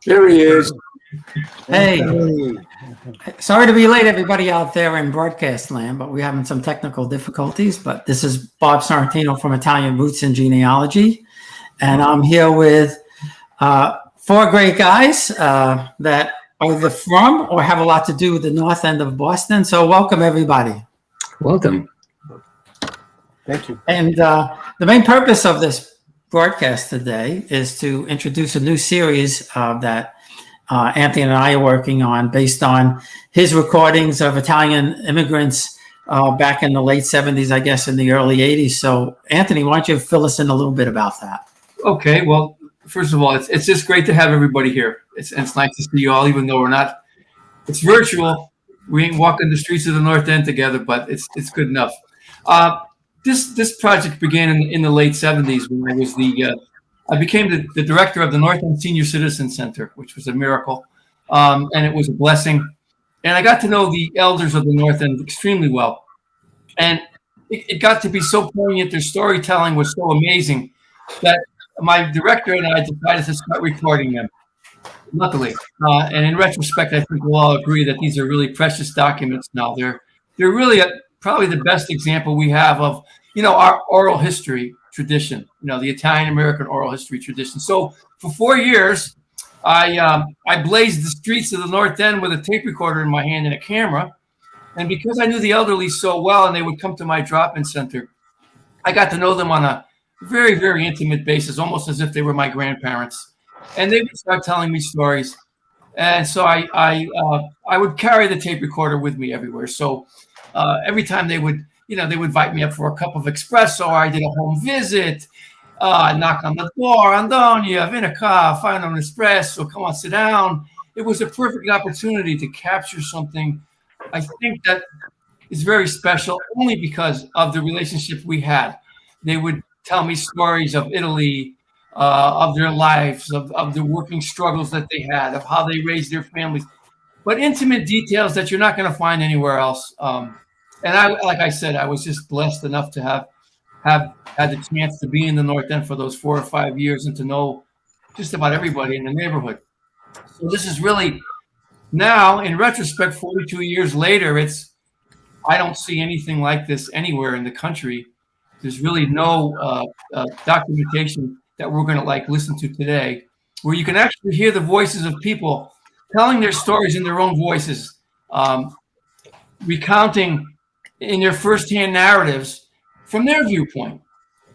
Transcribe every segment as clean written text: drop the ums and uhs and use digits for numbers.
There he is. Hey, sorry to be late, everybody out there in broadcast land, but we're having some technical difficulties. But this is Bob Sorrentino from Italian Roots and Genealogy, and I'm here with four great guys that are either from or have a lot to do with the north end of Boston. So welcome, everybody. Welcome. Thank you. And the main purpose of this broadcast today is to introduce a new series that Anthony and I are working on based on his recordings of Italian immigrants back in the late 70s, I guess, in the early 80s. So, Anthony, why don't you fill us in a little bit about that? Okay. Well, first of all, it's just great to have everybody here. It's nice to see you all, even though it's virtual. We ain't walking the streets of the North End together, but it's good enough. This project began in the late 70s when I became the director of the North End Senior Citizen Center, which was a miracle, and it was a blessing. And I got to know the elders of the North End extremely well, and it got to be so poignant. Their storytelling was so amazing that my director and I decided to start recording them. Luckily, and in retrospect, I think we'll all agree that these are really precious documents. Now they're really probably the best example we have of our oral history tradition, the Italian American oral history tradition. So for 4 years, I blazed the streets of the North End with a tape recorder in my hand and a camera. And because I knew the elderly so well and they would come to my drop-in center, I got to know them on a very, very intimate basis, almost as if they were my grandparents. And they would start telling me stories. And so I would carry the tape recorder with me everywhere. So every time they would invite me up for a cup of espresso, or I did a home visit, knock on the door, Andonia, vieni qua, find an espresso, come on, sit down. It was a perfect opportunity to capture something I think that is very special only because of the relationship we had. They would tell me stories of Italy, of their lives, of the working struggles that they had, of how they raised their families, but intimate details that you're not going to find anywhere else. And like I said, I was just blessed enough to have had the chance to be in the North End for those 4 or 5 years and to know just about everybody in the neighborhood. So this is really now, in retrospect, 42 years later, I don't see anything like this anywhere in the country. There's really no documentation that we're going to listen to today, where you can actually hear the voices of people telling their stories in their own voices, recounting in their firsthand narratives from their viewpoint,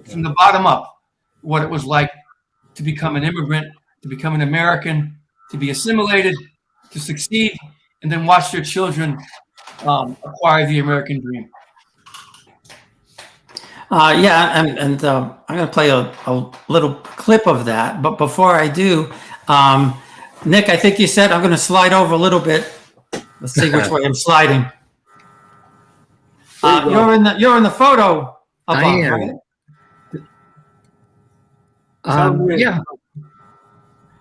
from the bottom up, what it was like to become an immigrant, to become an American, to be assimilated, to succeed, and then watch their children acquire the American dream. And I'm going to play a little clip of that. But before I do, Nick, I think you said I'm going to slide over a little bit. Let's see which way I'm sliding. You're in the photo. I am. Right? Yeah.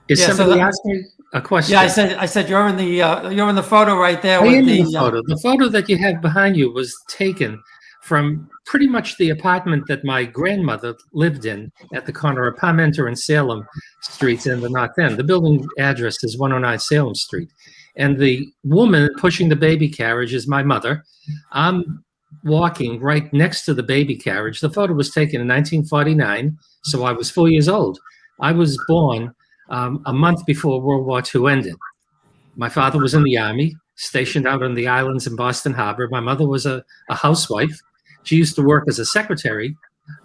Is somebody asking a question? Yeah, I said you're in the photo right there. I am in the photo. The photo that you have behind you was taken from pretty much the apartment that my grandmother lived in at the corner of Parmenter and Salem Streets in the North End. The building address is 109 Salem Street. And the woman pushing the baby carriage is my mother. I'm walking right next to the baby carriage. The photo was taken in 1949, so I was 4 years old. I was born a month before World War II ended. My father was in the Army, stationed out on the islands in Boston Harbor. My mother was a housewife. She used to work as a secretary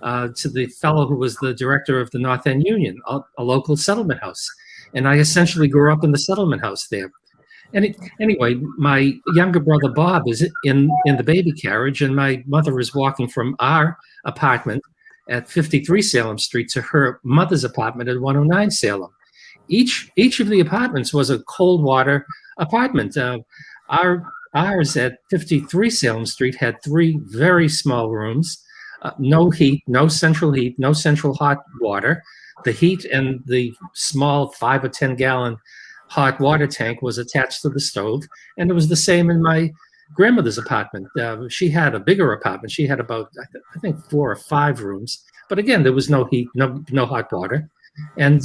to the fellow who was the director of the North End Union, a local settlement house. And I essentially grew up in the settlement house there. And anyway, my younger brother Bob is in the baby carriage, and my mother is walking from our apartment at 53 Salem Street to her mother's apartment at 109 Salem. Each of the apartments was a cold water apartment. Ours at 53 Salem Street had 3 very small rooms, no heat, no central hot water. The heat and the small 5 or 10 gallon hot water tank was attached to the stove, and it was the same in my grandmother's apartment. She had a bigger apartment. She had about, I think, 4 or 5 rooms. But again, there was no heat, no hot water. And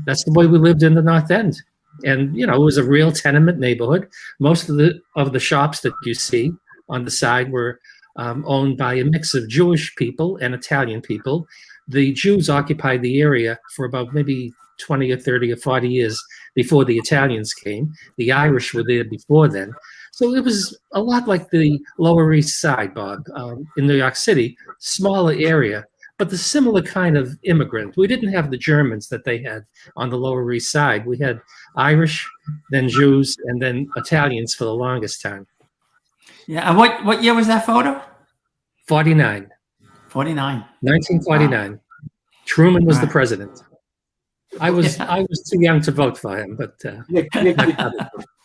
that's the way we lived in the North End. And it was a real tenement neighborhood. Most of the shops that you see on the side were owned by a mix of Jewish people and Italian people. The Jews occupied the area for about maybe 20 or 30 or 40 years before the Italians came. The Irish were there before then. So it was a lot like the Lower East Side, Bob, in New York City, smaller area, but the similar kind of immigrant. We didn't have the Germans that they had on the Lower East Side. We had Irish, then Jews, and then Italians for the longest time. Yeah. And what year was that photo? 49. 49. 1949. Wow. Truman was the president. I was Yeah. I was too young to vote for him, but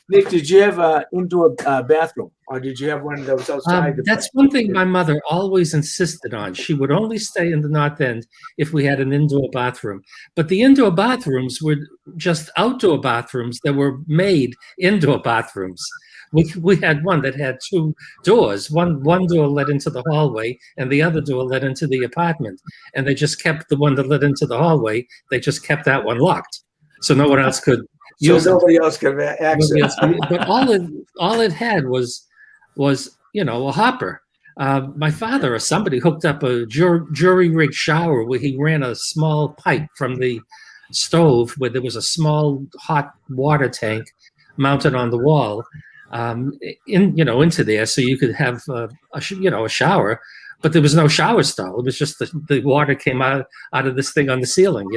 Nick, did you have an indoor bathroom, or did you have one that was outside? That's one thing my mother always insisted on. She would only stay in the North End if we had an indoor bathroom. But the indoor bathrooms were just outdoor bathrooms that were made indoor bathrooms. We had one that had two doors. One door led into the hallway, and the other door led into the apartment. And they just kept the one that led into the hallway. They just kept that one locked, so no one else could. So nobody else could access. But all it had was a hopper. My father or somebody hooked up a jury rig shower where he ran a small pipe from the stove where there was a small hot water tank mounted on the wall into there, so you could have a shower. But there was no shower stall. It was just the water came out of this thing on the ceiling.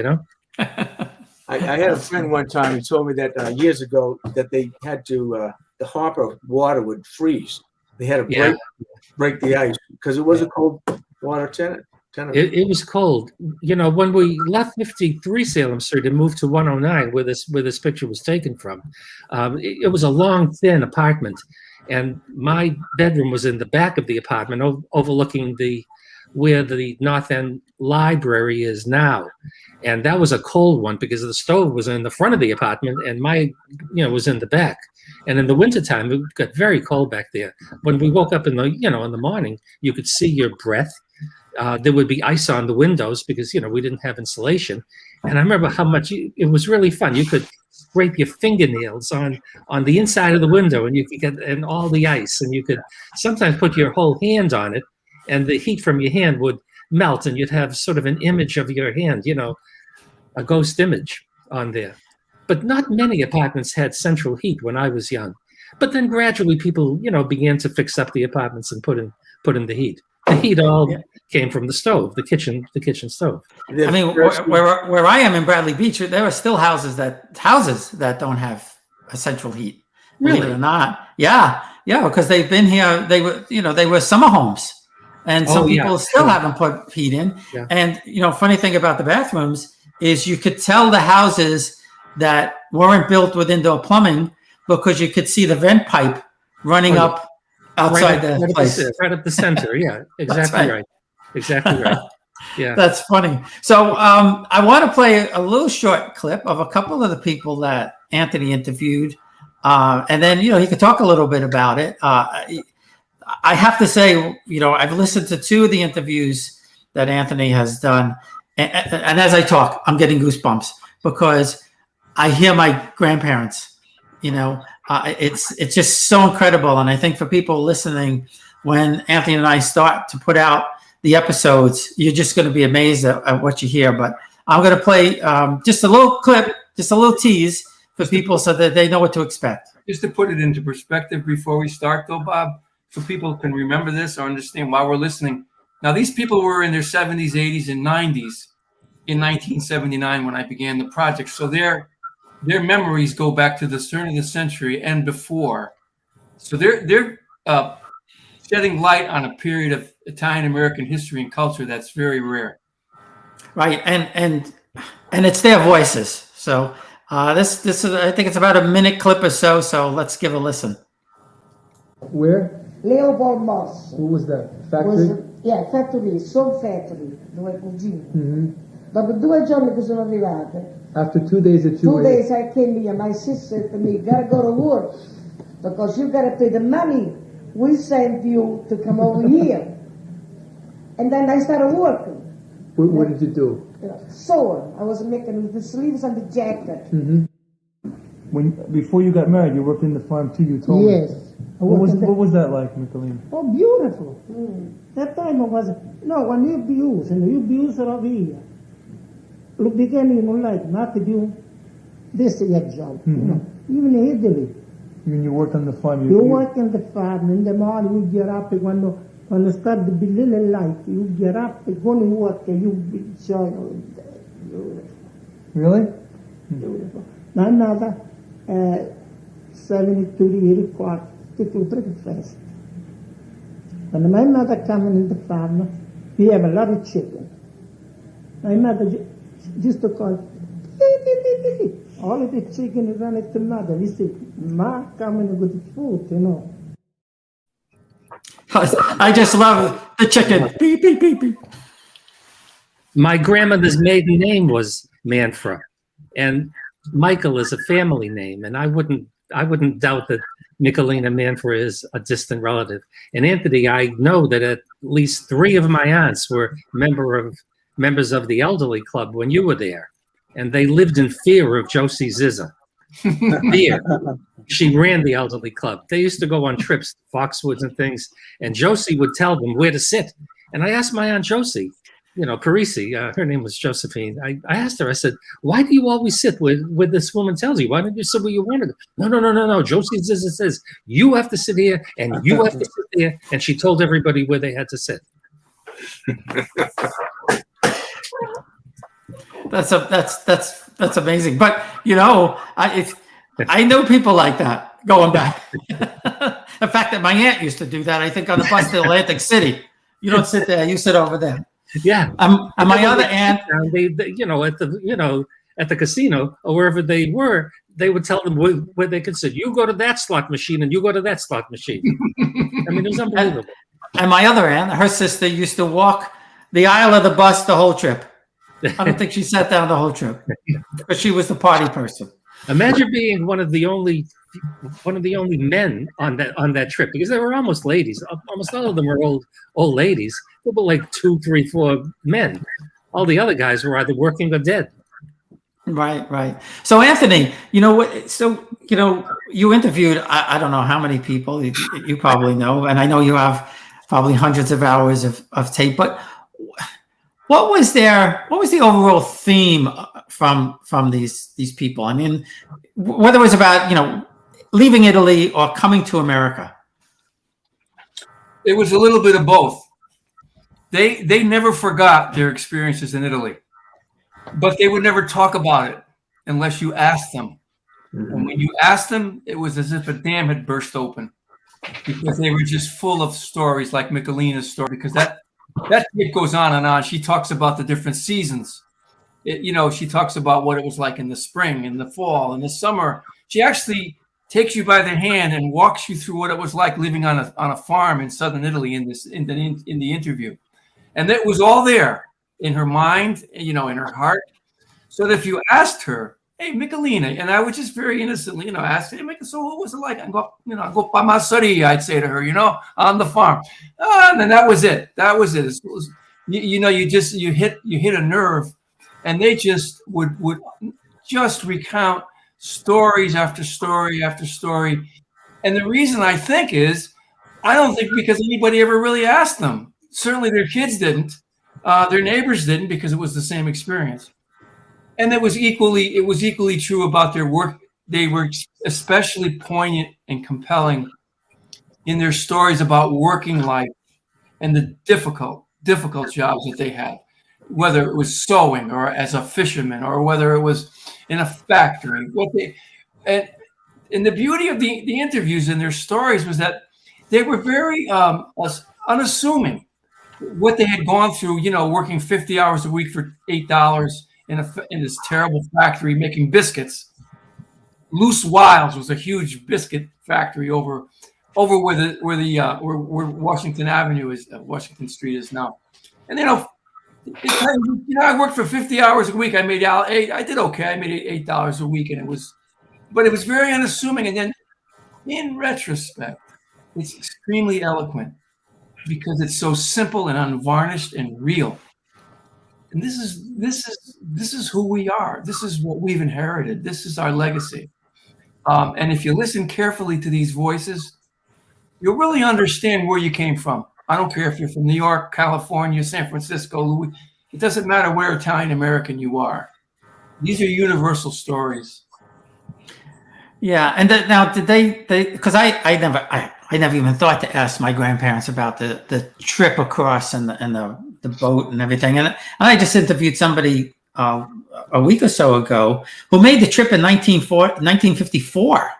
I had a friend one time who told me that years ago that they had to the hopper water would freeze. They had to break the ice because it was a cold water tenement. It was cold. When we left 53 Salem Street and moved to 109, where this picture was taken from, it was a long, thin apartment, and my bedroom was in the back of the apartment, overlooking where the North End Library is now. And that was a cold one because the stove was in the front of the apartment and my was in the back. And in the wintertime, it got very cold back there. When we woke up in the morning, you could see your breath. There would be ice on the windows because, we didn't have insulation. And I remember how much it was really fun. You could scrape your fingernails on the inside of the window and you could get in all the ice, and you could sometimes put your whole hand on it and the heat from your hand would melt and you'd have sort of an image of your hand, a ghost image on there. But not many apartments had central heat when I was young. But then gradually people, began to fix up the apartments and put in the heat. The heat all came from the stove, the kitchen stove. I mean, where I am in Bradley Beach, there are still houses that don't have a central heat. Really? Believe it or not. Yeah, because they've been here. They were summer homes, and some people still haven't put heat in. Yeah. And funny thing about the bathrooms is you could tell the houses that weren't built with indoor plumbing because you could see the vent pipe running up outside the place. Right up the center. Yeah, exactly right. Exactly right. Yeah. That's funny. So I want to play a little short clip of a couple of the people that Anthony interviewed. And then, he could talk a little bit about it. I have to say, I've listened to two of the interviews that Anthony has done. And as I talk, I'm getting goosebumps because I hear my grandparents, it's just so incredible. And I think for people listening, when Anthony and I start to put out the episodes, you're just going to be amazed at what you hear. But I'm going to play just a little clip, just a little tease for people so that they know what to expect. Just to put it into perspective before we start, though, Bob, so people can remember this or understand while we're listening. Now, these people were in their 70s, 80s, and 90s in 1979 when I began the project. So their memories go back to the turn of the century and before. So they're shedding light on a period of Italian American history and culture that's very rare. Right, and it's their voices. So this is, I think it's about a minute clip or so. So let's give a listen. Where? Leopold Moss. Who was that? Factory? Factory, Soap Factory, dove cugini. Dopo 2 giorni che sono arrivate. After 2 days that you 2 days I came here, my sister said to me, you gotta go to work because you gotta pay the money we sent you to come over here. And then I started working. What did you do? Sewing. I was making the sleeves and the jacket. Before you got married, you worked in the farm too. You told me. Yes. What was that like, Michelina? Oh, beautiful. That time it was, no, when you abuse, and you abuse of here, look, beginning like not to do this your job, you know. Even in Italy, When you worked on the farm, you work in the farm, in the morning you get up, when you start to be little light, you get up, you go to work, and you be showing, beautiful, Really? beautiful. My mother, 72 o'clock, to breakfast. When my mother coming in the farm, we have a lot of chicken. My mother used to call, beep, beep, beep, beep, beep. All of the chicken run it to mother. We say, Ma coming with food, you know. I just love the chicken. Beep, beep, beep, beep. My grandmother's maiden name was Manfra, and Michael is a family name, and I wouldn't doubt that Michelina Manfra is a distant relative. And Anthony, I know that at least 3 of my aunts were members of the elderly club when you were there, and they lived in fear of Josie Zizza. Fear. She ran the elderly club. They used to go on trips, Foxwoods and things, and Josie would tell them where to sit. And I asked my Aunt Josie, Parisi, her name was Josephine. I asked her, I said, why do you always sit where this woman tells you? Why don't you sit where you want to? No. Josie says, you have to sit here and you have to sit there. And she told everybody where they had to sit. That's amazing. But I know people like that going back. The fact that my aunt used to do that, I think on the bus to Atlantic City. You don't sit there, you sit over there. Yeah. And my other aunt, at the casino or wherever they were, they would tell them where they could sit. You go to that slot machine and you go to that slot machine. I mean, it was unbelievable. And my other aunt, her sister, used to walk the aisle of the bus the whole trip. I don't think she sat down the whole trip because she was the party person. Imagine being one of the only men on that trip, because they were almost ladies. Almost all of them were old ladies. There were like 2, 3, 4 men. All the other guys were either working or dead. Right. So Anthony, you interviewed I don't know how many people. You probably know, and I know you have probably hundreds of hours of tape. But what was the overall theme from these people? I mean, whether it was about leaving Italy or coming to America. It was a little bit of both. They never forgot their experiences in Italy, but they would never talk about it unless you asked them. And when you asked them, it was as if a dam had burst open, because they were just full of stories like Michelina's story, because that it goes on and on. She talks about the different seasons. She talks about what it was like in the spring, in the fall, in the summer. She actually takes you by the hand and walks you through what it was like living on a farm in southern Italy in the interview. And it was all there in her mind, in her heart. So that if you asked her, hey, Michelina, and I would just very innocently, ask, hey, so what was it like? I go by my study, I'd say to her, on the farm. And then that was it. It was, you hit a nerve, and they just would just recount stories after story after story. And the reason I think is, I don't think because anybody ever really asked them. Certainly their kids didn't. Their neighbors didn't, because it was the same experience. And it was equally true about their work. They were especially poignant and compelling in their stories about working life and the difficult jobs that they had, whether it was sewing or as a fisherman or whether it was in a factory. And the beauty of the interviews and their stories was that they were very unassuming. What they had gone through, working 50 hours a week for $8 in this terrible factory making biscuits. Loose Wilds was a huge biscuit factory over where Washington Avenue is, Washington Street is now. And I worked for 50 hours a week. I did okay. I made $8 a week, and it was very unassuming. And then, in retrospect, it's extremely eloquent because it's so simple and unvarnished and real. And this is who we are. This is what we've inherited. This is our legacy. And if you listen carefully to these voices, you'll really understand where you came from. I don't care if you're from New York, California, San Francisco, Louis. It doesn't matter where Italian American you are. These are universal stories. Yeah, and now did they because I never even thought to ask my grandparents about the trip across and the boat and everything, and I just interviewed somebody a week or so ago who made the trip in 1954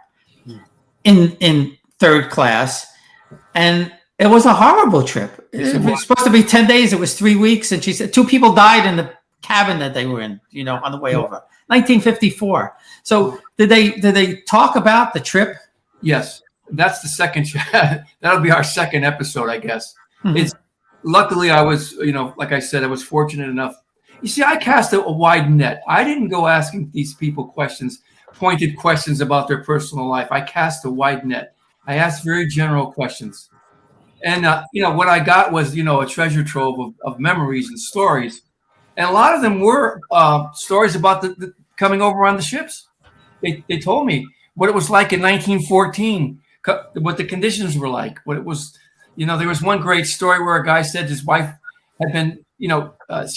in third class, and it was a horrible trip. It was supposed to be 10 days. It was 3 weeks, and she said 2 people died in the cabin that they were in, on the way over. 1954. So did they talk about the trip? Yes, that's the second. That'll be our second episode, I guess. Mm-hmm. It's luckily I was, like I said, I was fortunate enough. You see, I cast a wide net. I didn't go asking these people pointed questions about their personal life. I cast a wide net. I asked very general questions, and what I got was a treasure trove of memories and stories, and a lot of them were stories about the coming over on the ships. They told me what it was like in 1914, what the conditions were like, what it was. There was one great story where a guy said his wife had been, he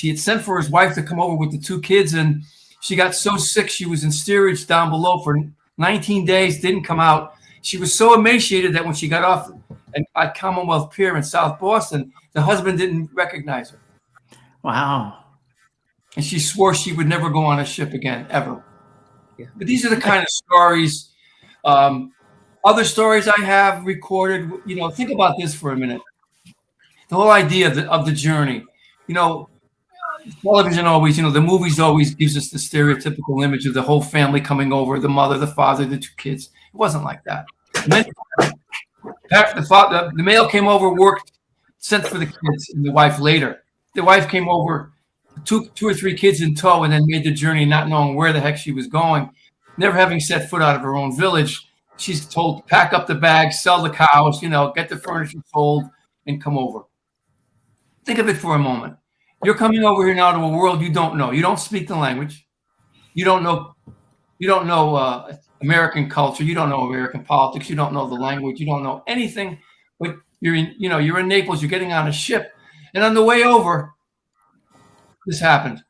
had sent for his wife to come over with the 2 kids, and she got so sick she was in steerage down below for 19 days, didn't come out. She was so emaciated that when she got off at Commonwealth Pier in South Boston, the husband didn't recognize her. Wow. And she swore she would never go on a ship again, ever. Yeah. But these are the kind of stories. Other stories I have recorded, think about this for a minute. The whole idea of the journey. Television always, the movies always gives us the stereotypical image of the whole family coming over, the mother, the father, the 2 kids. It wasn't like that. The male came over, worked, sent for the kids, and the wife later. The wife came over, 2 or 3 kids in tow, and then made the journey not knowing where the heck she was going, never having set foot out of her own village. She's told to pack up the bags, sell the cows, get the furniture sold, and come over. Think of it for a moment. You're coming over here now to a world you don't know. You don't speak the language. You don't know American culture. You don't know American politics. You don't know the language. You don't know anything. But you're in Naples. You're getting on a ship, and on the way over, this happened.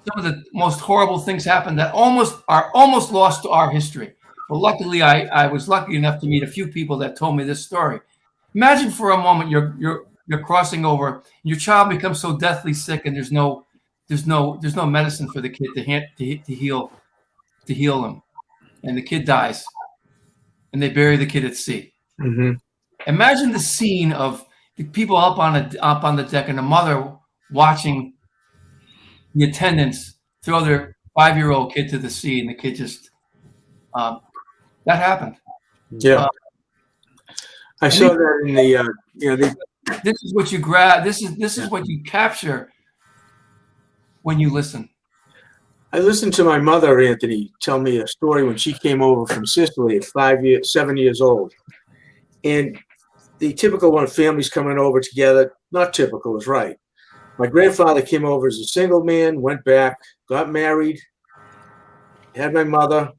Some of the most horrible things happened that are almost lost to our history. But luckily, I was lucky enough to meet a few people that told me this story. Imagine for a moment you're crossing over, your child becomes so deathly sick, and there's no medicine for the kid to heal him, and the kid dies, and they bury the kid at sea. Mm-hmm. Imagine the scene of the people up on the deck, and the mother watching the attendants throw their 5-year-old kid to the sea, and the kid just that happened. Yeah, I saw that in the This is what you grab. This is what you capture when you listen. I listened to my mother, Anthony, tell me a story when she came over from Sicily at 7 years old. And the typical one, families coming over together, not typical, is right. My grandfather came over as a single man, went back, got married, had my mother,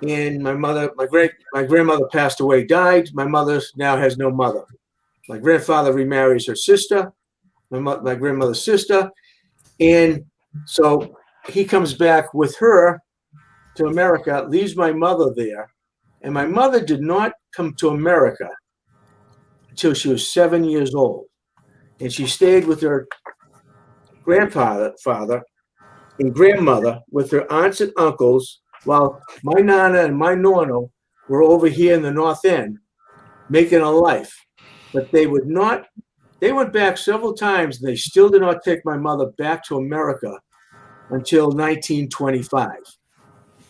and my grandmother passed away, died. My mother now has no mother. My grandfather remarries her sister, my grandmother's sister, and so he comes back with her to America, leaves my mother there, and my mother did not come to America until she was 7 years old, and she stayed with her father and grandmother with her aunts and uncles, while my nana and my nonno were over here in the North End making a life. But they went back several times, and they still did not take my mother back to America until 1925.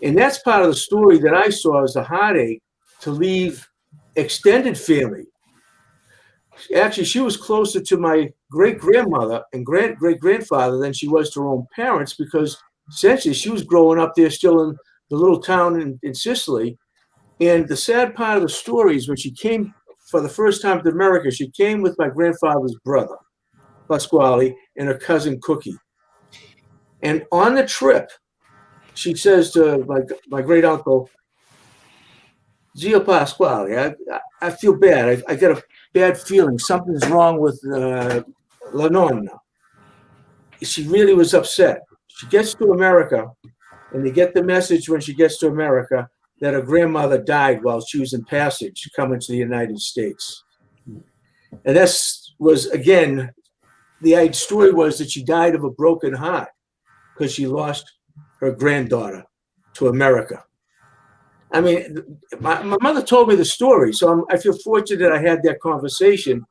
And that's part of the story that I saw as a heartache to leave extended family. Actually, she was closer to my great-grandmother and great-grandfather than she was to her own parents, because essentially she was growing up there still in the little town in Sicily. And the sad part of the story is when she came for the first time to America, she came with my grandfather's brother, Pasquale, and her cousin Cookie. And on the trip, she says to my great uncle, Zio Pasquale, I feel bad. I get a bad feeling. Something's wrong with La Nonna. She really was upset. She gets to America, and they get the message when she gets to America that her grandmother died while she was in passage coming to the United States. And this was, again, the story was that she died of a broken heart because she lost her granddaughter to America. I mean, my mother told me the story, so I feel fortunate I had that conversation,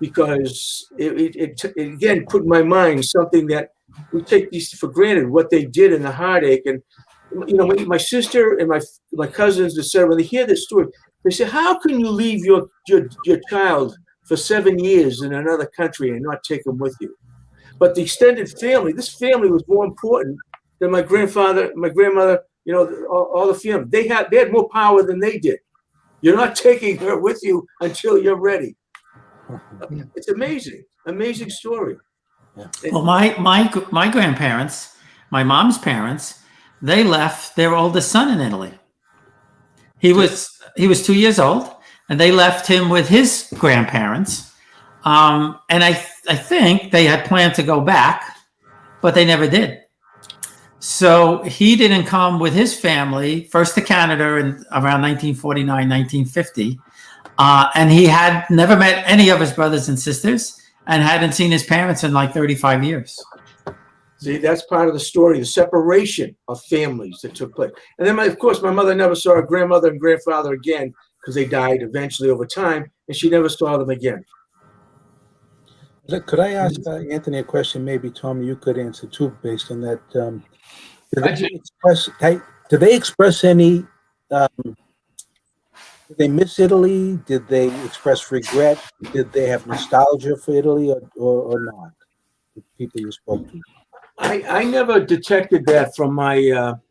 because it again put in my mind something that we take these for granted, what they did and the heartache. And you know, my sister and my cousins, etc., when they hear this story, they say, "How can you leave your child for 7 years in another country and not take him with you?" But the extended family, this family was more important than my grandfather, my grandmother. You know, all the family. They had more power than they did. You're not taking her with you until you're ready. It's amazing story. Well, my grandparents, my mom's parents, they left their oldest son in Italy. He was 2 years old, and they left him with his grandparents. And I think they had planned to go back, but they never did. So he didn't come with his family first to Canada in around 1949, 1950. And he had never met any of his brothers and sisters and hadn't seen his parents in like 35 years. See, that's part of the story, the separation of families that took place. And then, of course, my mother never saw her grandmother and grandfather again because they died eventually over time, and she never saw them again. Could I ask Anthony a question? Maybe, Tom, you could answer too, based on that. Did they express any, did they miss Italy? Did they express regret? Did they have nostalgia for Italy or not? The people you spoke to. I never detected that from my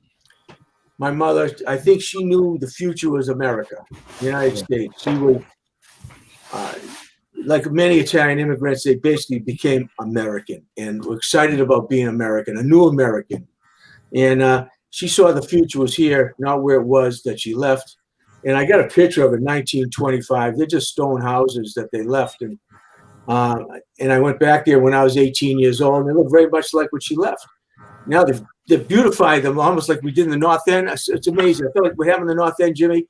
mother. I think she knew the future was America, the United States. She was, like many Italian immigrants, they basically became American and were excited about being American, a new American. And she saw the future was here, not where it was that she left. And I got a picture of it, 1925. They're just stone houses that they left. And I went back there when I was 18 years old, and they look very much like what she left. Now they've beautified them almost like we did in the North End. It's amazing. I feel like we have in the North End, Jimmy.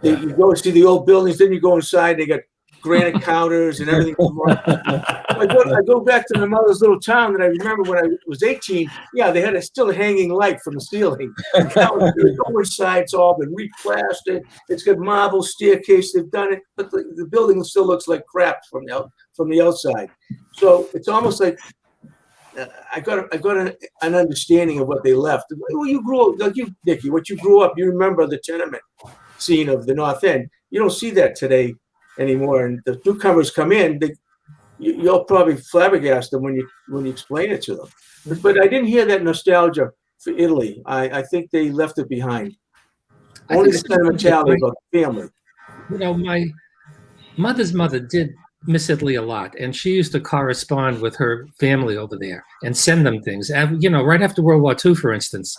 You go see the old buildings, then you go inside, they got granite counters and everything. I go back to my mother's little town that I remember when I was 18. Yeah, they had still a hanging light from the ceiling. Now, you go inside, it's all been replastered. It's got marble staircase. They've done it, but the building still looks like crap from the outside. So it's almost like I got an understanding of what they left. When you grew up, like you, Dickie, what you grew up, you remember the tenement scene of the North End. You don't see that today anymore, and the newcomers come in, you'll probably flabbergast them when you explain it to them. But I didn't hear that nostalgia for Italy. I think they left it behind. Only the sentimentality about the family. You know, my mother's mother did miss Italy a lot, and she used to correspond with her family over there and send them things. You know, right after World War II, for instance,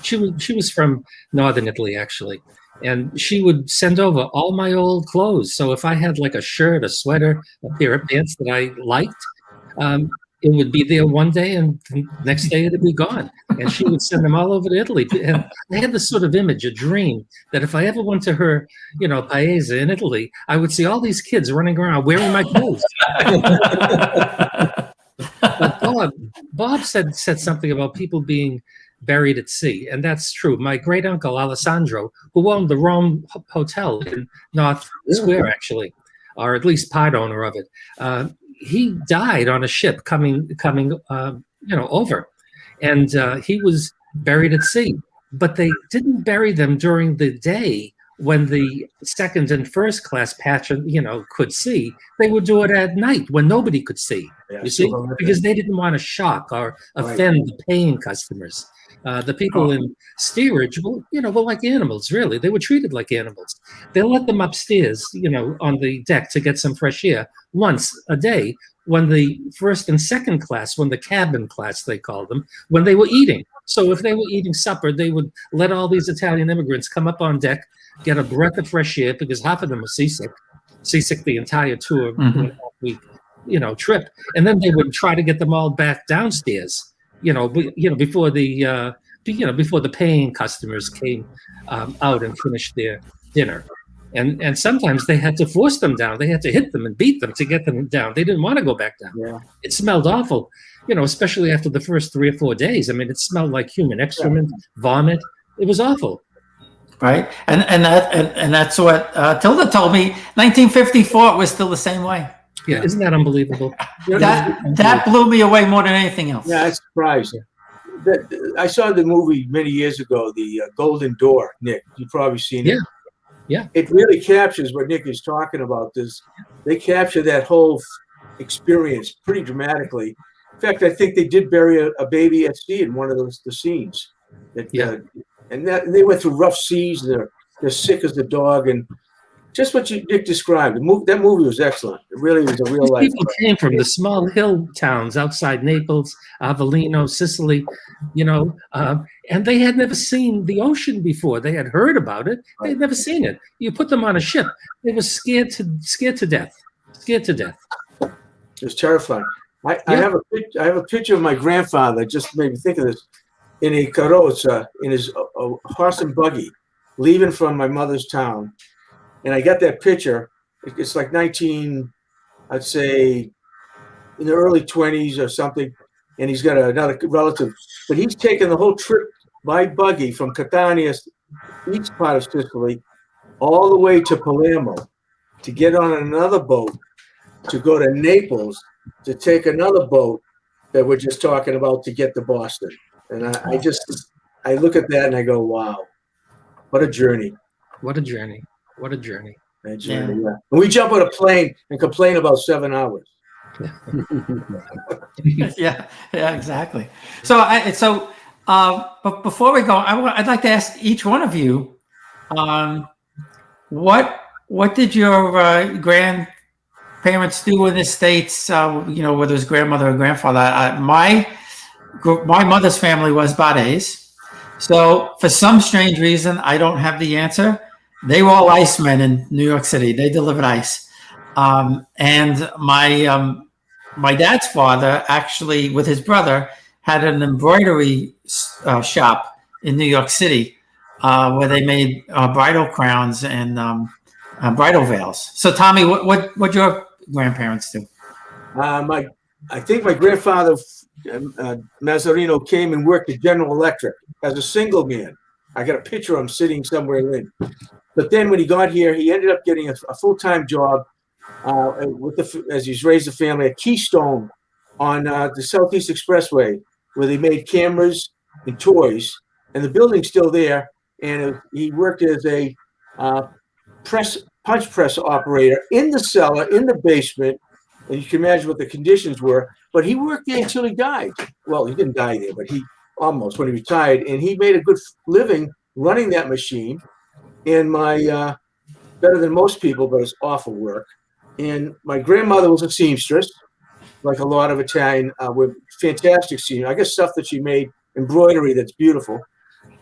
she was from northern Italy, actually. And she would send over all my old clothes. So if I had like a shirt, a sweater, a pair of pants that I liked, it would be there one day, and the next day it'd be gone. And she would send them all over to Italy. And I had this sort of image, a dream, that if I ever went to her, you know, paese in Italy, I would see all these kids running around wearing my clothes. But Bob said something about people being buried at sea, and that's true. My great uncle Alessandro, who owned the Rome Hotel in North Square, actually, or at least part owner of it, he died on a ship coming over, and he was buried at sea. But they didn't bury them during the day when the second and first class patron, could see. They would do it at night when nobody could see. You see, because they didn't want to shock or offend the paying customers. The people in steerage, were like animals, really. They were treated like animals. They let them upstairs, on the deck to get some fresh air once a day, when the first and second class, when the cabin class, they called them, when they were eating. So if they were eating supper, they would let all these Italian immigrants come up on deck, get a breath of fresh air, because half of them were seasick the entire tour, 2.5 week, trip. And then they would try to get them all back downstairs, before the paying customers came out and finished their dinner. And sometimes they had to force them down. They had to hit them and beat them to get them down. They didn't want to go back down. Yeah. It smelled awful, especially after the first 3 or 4 days. I mean, it smelled like human excrement, vomit. It was awful. Right. And that's what Tilda told me. 1954, it was still the same way. Yeah. Isn't that unbelievable? That blew me away more than anything else. Yeah, it's surprising. I saw the movie many years ago, The Golden Door, Nick. You've probably seen it. Yeah. It really captures what Nick is talking about. They capture that whole experience pretty dramatically. In fact, I think they did bury a baby at sea in one of the scenes. And they went through rough seas. They're sick as the dog, and just what Nick described. That movie was excellent. It really was a real life. People came from the small hill towns outside Naples, Avellino, Sicily, and they had never seen the ocean before. They had heard about it. They had never seen it. You put them on a ship. They were scared to death. Scared to death. It was terrifying. I have a picture of my grandfather. Just made me think of this. In a carrozza, in his horse and buggy, leaving from my mother's town. And I got that picture. It's like I'd say in the early 20s or something. And he's got another relative. But he's taken the whole trip by buggy from Catania, east part of Sicily, all the way to Palermo to get on another boat to go to Naples to take another boat that we're just talking about to get to Boston. And I look at that and I go, wow, what a journey. What a journey. What a journey. That journey, yeah. And we jump on a plane and complain about 7 hours. yeah, exactly. But before we go, I'd like to ask each one of you, what did your grandparents do in the States? Whether it was grandmother or grandfather. My mother's family was Bades. So for some strange reason, I don't have the answer. They were all icemen in New York City. They delivered ice. And my dad's father actually, with his brother, had an embroidery shop in New York City where they made bridal crowns and bridal veils. So Tommy, what your grandparents do? I think my grandfather Mazzarino came and worked at General Electric as a single man. I got a picture of him sitting somewhere in. But then when he got here, he ended up getting a full-time job as he's raised a family at Keystone on the Southeast Expressway, where they made cameras and toys. And the building's still there. And he worked as a punch press operator in the cellar, in the basement. And you can imagine what the conditions were. But he worked there until he died. Well, he didn't die there, but he almost, when he retired. And he made a good living running that machine. And better than most people, but it's awful work. And my grandmother was a seamstress, like a lot of Italian, with fantastic seam. I guess stuff that she made, embroidery that's beautiful.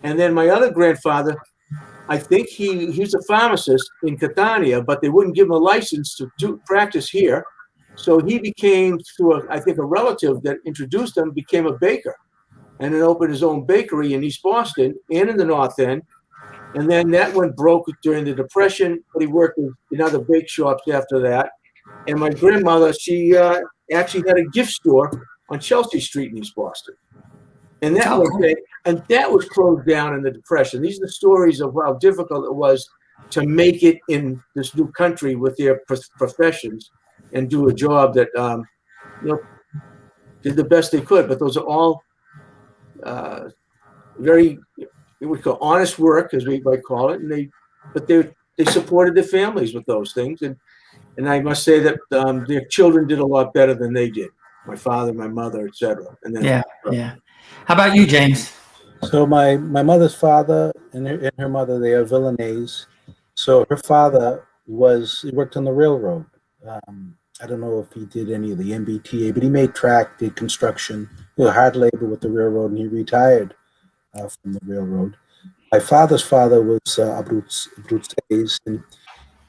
And then my other grandfather, I think he was a pharmacist in Catania, but they wouldn't give him a license to practice here. So he became, through I think a relative that introduced him, became a baker, and then opened his own bakery in East Boston and in the North End. And then that went broke during the Depression, but he worked in other bake shops after that. And my grandmother, she actually had a gift store on Chelsea Street in East Boston. And that was closed down in the Depression. These are the stories of how difficult it was to make it in this new country with their professions and do a job that did the best they could. But those are all very, we call honest work, as we might call it. And they supported their families with those things. And I must say that their children did a lot better than they did. My father, my mother, etc. And then yeah. How about you, James? So my mother's father and her mother, they are Villanese. So her father he worked on the railroad. I don't know if he did any of the MBTA, but he made track, did construction, hard labor with the railroad, and he retired from the railroad. My father's father was Abruzes, and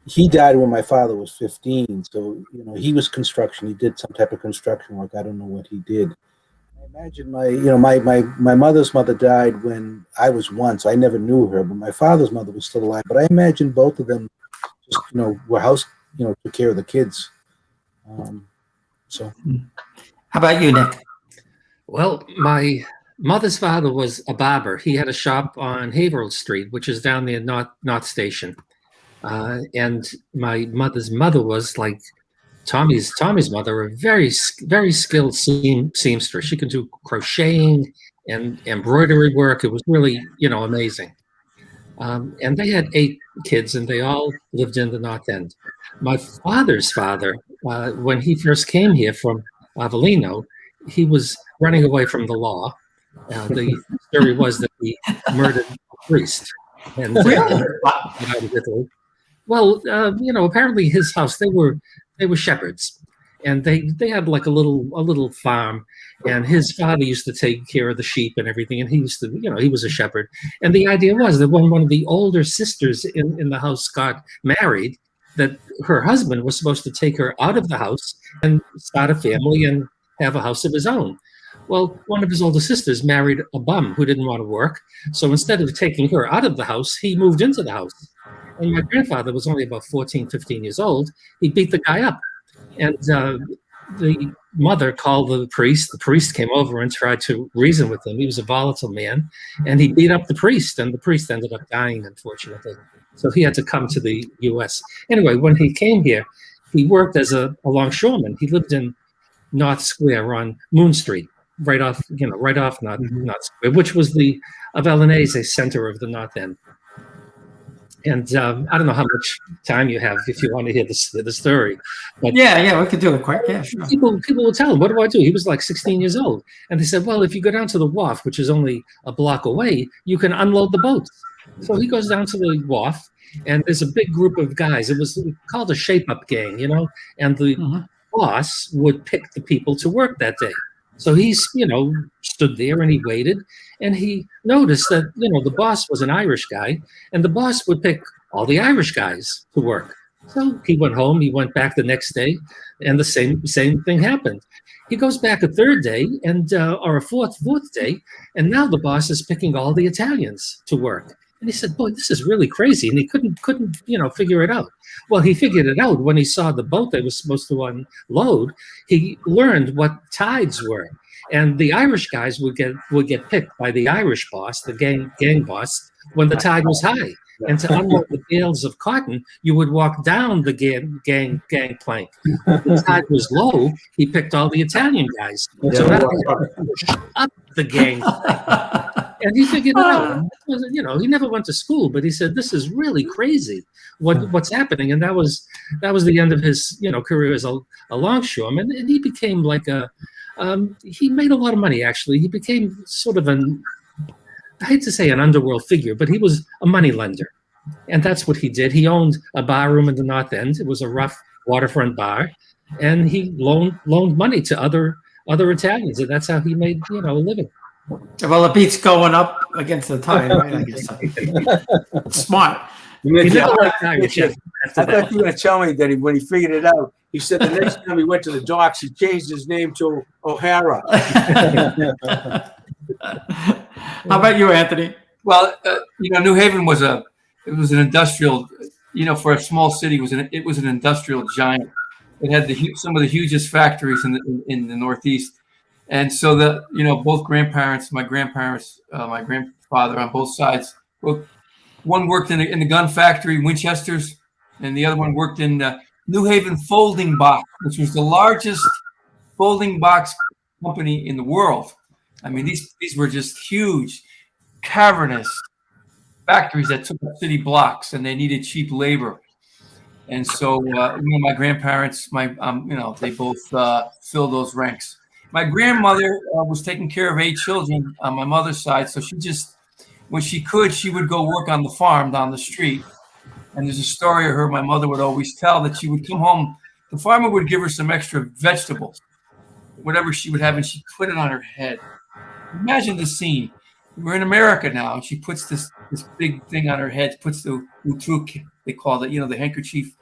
he died when my father was 15. So, he was construction. He did some type of construction work. I don't know what he did. I imagine my mother's mother died when I was 1, so I never knew her, but my father's mother was still alive. But I imagine both of them just, were took care of the kids. So. How about you, Nick? Well, my mother's father was a barber. He had a shop on Haverhill Street, which is down near North Station. And my mother's mother was like Tommy's mother, a very, very skilled seamstress. She could do crocheting and embroidery work. It was really, amazing. And they had 8 kids, and they all lived in the North End. My father's father, when he first came here from Avellino, he was running away from the law. The story was that he murdered a priest. And well, apparently his house, they were shepherds, and they had like a little farm, and his father used to take care of the sheep and everything, and he used to, he was a shepherd. And the idea was that when one of the older sisters in the house got married, that her husband was supposed to take her out of the house and start a family and have a house of his own. Well, one of his older sisters married a bum who didn't want to work. So instead of taking her out of the house, he moved into the house. And my grandfather was only about 14, 15 years old. He beat the guy up. And the mother called the priest. The priest came over and tried to reason with him. He was a volatile man. And he beat up the priest. And the priest ended up dying, unfortunately. So he had to come to the U.S. Anyway, when he came here, he worked as a longshoreman. He lived in North Square on Moon Street, right off North Square, which was the Avelinese center of the North End. And I don't know how much time you have if you want to hear the story. But yeah, we could do it quick. Yeah, sure. People will tell him, what do I do? He was like 16 years old. And they said, well, if you go down to the wharf, which is only a block away, you can unload the boats. So he goes down to the wharf, and there's a big group of guys. It was called a shape-up gang, and the boss would pick the people to work that day. So he's, stood there and he waited, and he noticed that, the boss was an Irish guy, and the boss would pick all the Irish guys to work. So he went home, he went back the next day, and the same thing happened. He goes back a third day or a fourth day, and now the boss is picking all the Italians to work. And he said, boy, this is really crazy. And he couldn't figure it out. Well, he figured it out when he saw the boat they were supposed to unload. He learned what tides were. And the Irish guys would get picked by the Irish boss, the gang boss, when the tide was high. And to unload the bales of cotton, you would walk down the gang plank. If the tide was low, he picked all the Italian guys. So now he had to push up the gang plank. And he figured it out. He never went to school, but he said, "This is really crazy. What's happening?" And that was the end of his career as a longshoreman. And he became like he made a lot of money. Actually, he became sort of I hate to say an underworld figure, but he was a money lender, and that's what he did. He owned a bar room in the North End. It was a rough waterfront bar, and he loaned money to other Italians, and that's how he made a living. Well, it beats going up against the tide, right? I guess so. Smart. I thought you were going to tell me that when he figured it out, he said the next time he went to the docks, he changed his name to O'Hara. How about you, Anthony? Well, New Haven was an industrial, for a small city, it was an industrial giant. It had some of the hugest factories in the Northeast. And so both grandparents, my grandparents, my grandfather on both sides, one worked in the gun factory, Winchester's, and the other one worked in New Haven Folding Box, which was the largest folding box company in the world. I mean, these were just huge, cavernous factories that took up city blocks, and they needed cheap labor. And so, my grandparents, they both filled those ranks. My grandmother was taking care of 8 children on my mother's side, so when she could, she would go work on the farm down the street. And there's a story of her my mother would always tell, that she would come home the farmer would give her some extra vegetables, whatever she would have, and she'd put it on her head. Imagine the scene. We're in America now, and she puts this big thing on her head, puts the utuk, they call it, the handkerchief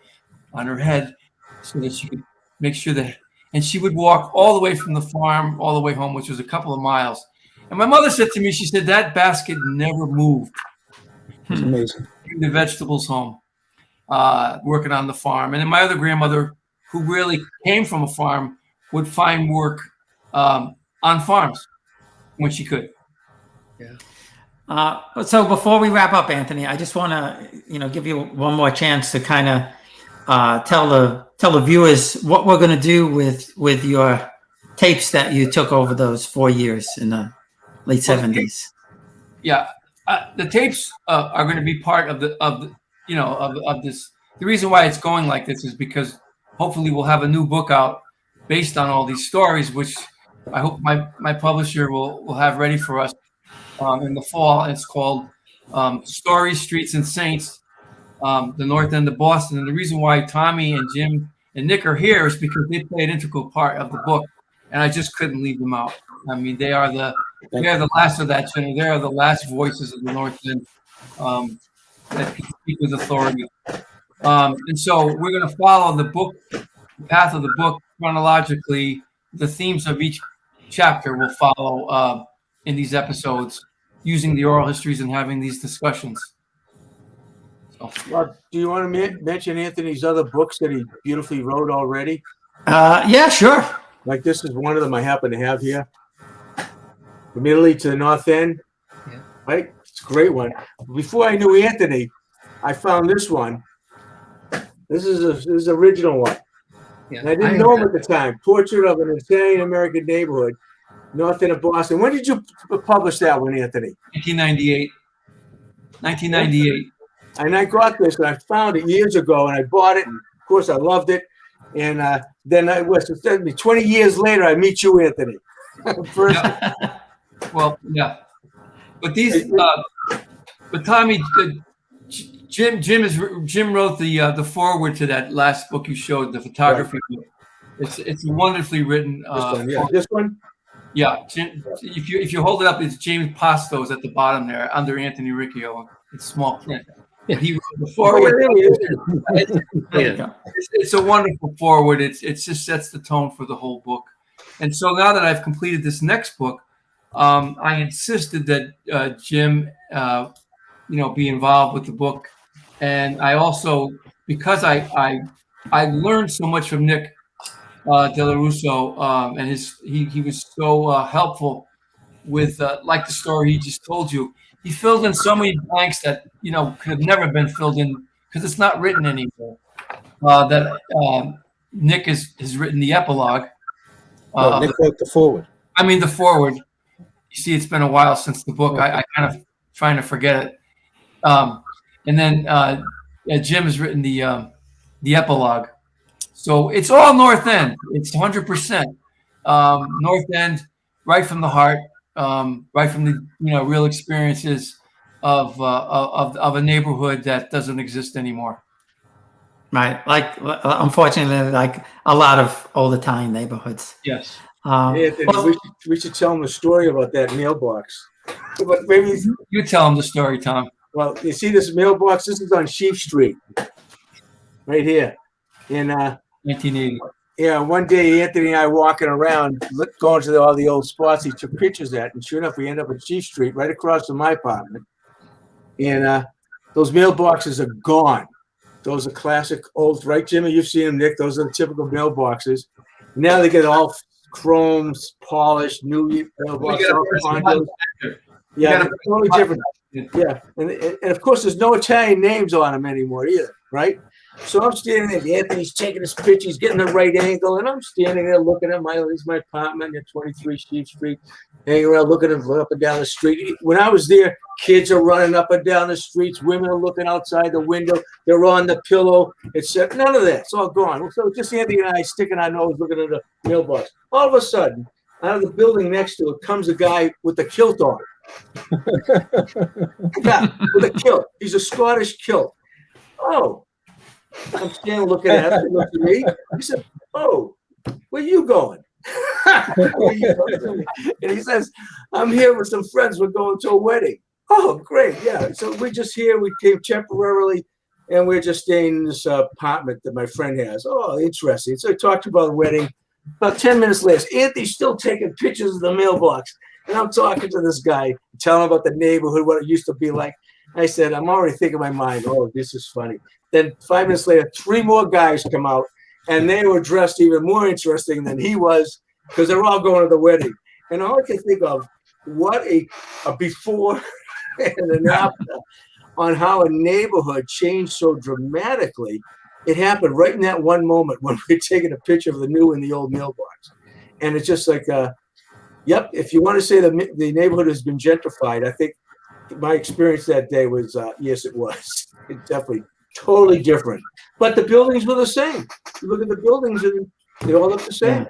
on her head, so that she could make sure that, and she would walk all the way from the farm all the way home, which was a couple of miles. And my mother said to me, she said, that basket never moved. It's amazing. Bring the vegetables home, working on the farm. And then my other grandmother, who really came from a farm, would find work on farms when she could. So before we wrap up, Anthony, I just want to, give you one more chance to kind of tell the viewers what we're going to do with your tapes that you took over those 4 years in the late 70s. Yeah, the tapes are going to be part of this. The reason why it's going like this is because hopefully we'll have a new book out based on all these stories, which I hope my publisher will have ready for us in the fall. It's called Stories, Streets, and Saints, the North End of Boston. And the reason why Tommy and Jim and Nick are here is because they play an integral part of the book, and I just couldn't leave them out. I mean, they are the last of that channel. They are the last voices of the North End that can speak with authority. And so we're going to follow the path of the book chronologically. The themes of each chapter will follow in these episodes, using the oral histories and having these discussions. So. Well, do you want to mention Anthony's other books that he beautifully wrote already? Yeah, sure. Like this is one of them I happen to have here. From Italy to the North End. Yeah. Right? It's a great one. Before I knew Anthony, I found this one. This is an original one. Yeah. And I didn't know him at the time. Portrait of an Italian American neighborhood, North End of Boston. When did you publish that one, Anthony? 1998. And I got this, and I found it years ago, and I bought it, and of course I loved it. And then it was 20 years later, I meet you, Anthony. First. Yeah. Well, yeah. But these, but Tommy, Jim wrote the foreword to that last book you showed, the photography book. It's wonderfully written. This one. Yeah, Jim, if you hold it up, it's James Pastos at the bottom there under Anthony Riccio. It's small print. He wrote the foreword. It's a wonderful foreword. It just sets the tone for the whole book. And so now that I've completed this next book, I insisted that Jim, be involved with the book. And I also, because I learned so much from Nick Della Russo, and he was so helpful with like the story he just told you. He filled in so many blanks that could have never been filled in because it's not written anymore. Nick has written the epilogue. Nick wrote the foreword. I mean the foreword. You see, it's been a while since the book. I kind of trying to forget it. And then Jim has written the epilogue. So it's all North End. It's 100% North End, right from the heart, right from the real experiences of a neighborhood that doesn't exist anymore. Right, like unfortunately, like a lot of old Italian neighborhoods. Yes. Anthony, we should tell him a story about that mailbox. But maybe you tell him the story, Tom. Well, you see this mailbox? This is on Sheep Street, right here. In 1980. Yeah, one day Anthony and I walking around, going to all the old spots he took pictures at, and sure enough, we end up at Sheep Street, right across from my apartment. And those mailboxes are gone. Those are classic old, right, Jimmy? You've seen them, Nick. Those are the typical mailboxes. Now they get all chromed, polished, new mailboxes. Yeah, totally different. Yeah, and of course, there's no Italian names on them anymore either, right? So I'm standing there, Anthony's taking his picture, he's getting the right angle, and I'm standing there looking at my apartment at 23 Sheep Street, hanging around looking up and down the street. When I was there, kids are running up and down the streets, women are looking outside the window, they're on the pillow, etc. None of that, it's all gone. So just Anthony and I sticking our nose looking at the mailbox. All of a sudden, out of the building next to it comes a guy with a kilt on. Yeah, with a kilt. He's a Scottish kilt. Oh. I'm standing looking at him. He looked at me. He said, "Oh, where you going?" Where you going? And he says, "I'm here with some friends. We're going to a wedding." Oh, great. Yeah. So we're just here. We came temporarily, and we're just staying in this apartment that my friend has. Oh, interesting. So I talked about the wedding. About 10 minutes later, Anthony's still taking pictures of the mailbox. And I'm talking to this guy, telling him about the neighborhood, what it used to be like. I said, I'm already thinking in my mind, oh, this is funny. Then 5 minutes later, 3 more guys come out, and they were dressed even more interesting than he was, because they're all going to the wedding. And all I can think of, what a before and an after on how a neighborhood changed so dramatically. It happened right in that one moment when we were taking a picture of the new and the old mailbox. And it's just like, yep, if you want to say the neighborhood has been gentrified, I think my experience that day was, yes, it was. It definitely totally different. But the buildings were the same. You look at the buildings and they all look the same.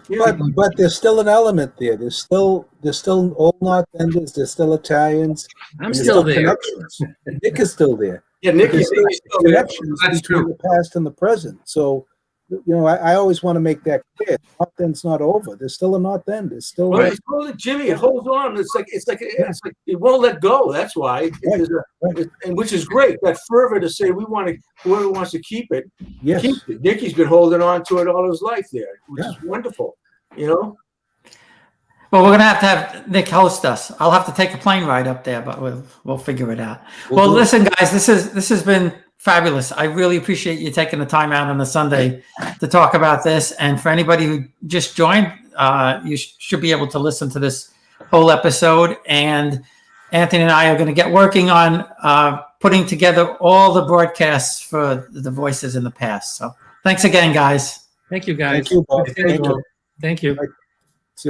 Yeah. But there's still an element there. There's still old North Enders. There's still Italians. I'm still there. Connections. Nick is still there. Yeah, Nick There's is still connections That's between true. the past and the present. So, I always want to make that clear. North End's not over. There's still a North End. There's still Well, it's holding, Jimmy. It holds on. It's like it won't let go. That's why. And which is great. That fervor to say we want to. Whoever wants to keep it, yes. keep it. Nicky's been holding on to it all his life there, which is wonderful. Well, we're gonna have Nick host us. I'll have to take a plane ride up there, but we'll figure it out. Well, listen, guys, this has been fabulous. I really appreciate you taking the time out on a Sunday to talk about this. And for anybody who just joined, you should be able to listen to this whole episode. And Anthony and I are going to get working on putting together all the broadcasts for the voices in the past. So thanks again, guys. Thank you, guys. Thank you, Bob. Thank you. Thank you.